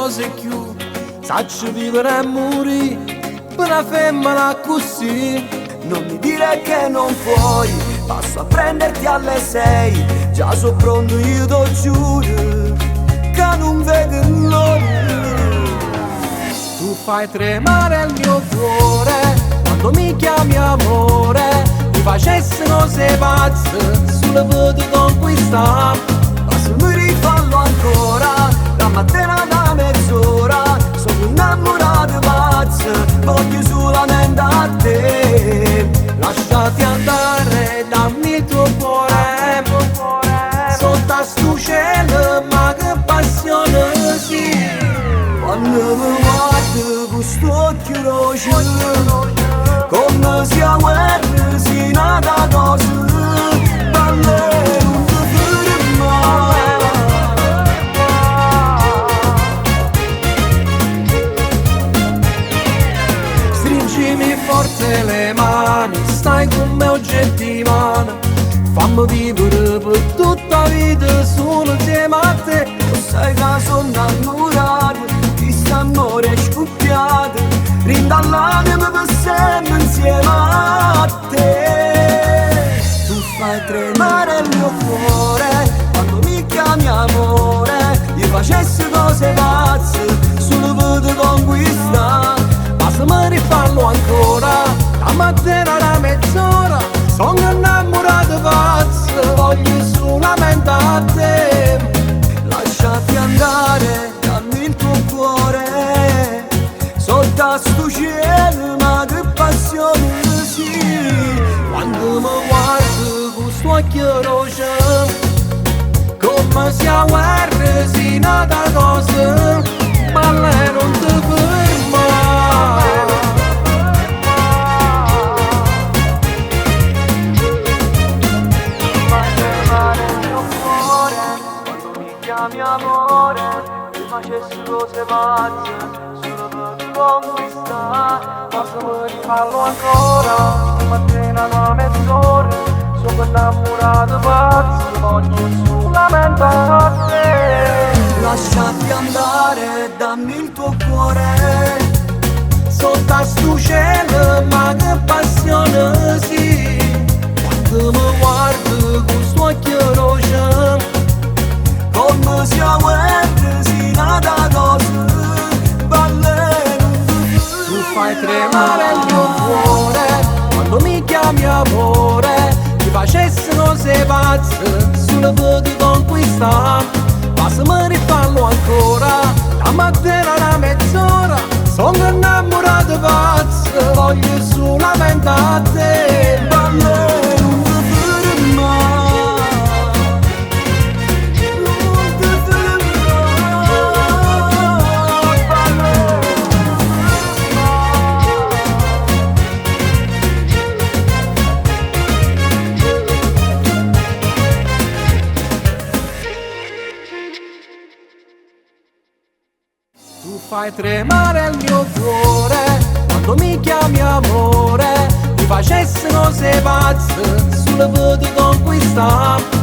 cose più, sacci vivere e morire per una femmina così. Non mi dire che non puoi, passo a prenderti alle 6. Già so pronto, io t'ho giuro che non vedo l'ora. Tu fai tremare il mio cuore quando mi chiami amore. Mi facessi cose pazze sulle vedi conquistare. Ma se mi rifallo ancora, la mattina da mezz'ora, sono innamorato pazzo, voglio solamente a te. Lasciati andare, dammi il tuo cuore, sotto a sto cielo, ma che passione sì. Quando mi guardi con st'occhio rosso, come si guarda si nata cosa, balle non ti fermare. Stringimi forte le mani, stai con me oggettivana, fammi vivere per tutta la vita solo insieme a te. Lo sai che sono innamorato, questo amore è scoppiato, rinda l'anima per sempre insieme a te. Tu fai tremare il mio cuore quando mi chiami amore. Io facessi cose pazze solo per te conquistare. Ma se mi rifallo ancora, la mattina da mezz'ora, sono innamorato pazzo, voglio solamente a te. Lasciati andare, dammi il tuo cuore, sotto a sto cielo, ma che passione sì. Quando mi guardi con sto occhio rosso, come si guarda si nata cosa, ma lei non ti ferma. Fai tremare il mio cuore quando mi chiami amore. Mi facessi cose pazze solo per ti conquistare. Ma se mi rifallo ancora, mattina da mezz'ora, sono innamorato pazzo, voglio solamente a te. Lasciati andare, dammi il tuo cuore, Sotto a sto cielo, ma che passione sì. Quando mi guardi con sto occhio rosso, come si guarda si nata cosa, balle non ti tu fai tremare il mio cuore quando mi chiami amore. Ti facessi cose pazze solo per ti conquistare. Ma se mi rifallo ancora, la mattina da mezz'ora, sono innamorato pazzo, voglio solamente a te. balle non ti fermare. Non ti fermare, balle non Tu fai tremare il mio cuore quando mi chiami amore. Mi facessi cose pazze solo per ti conquistare.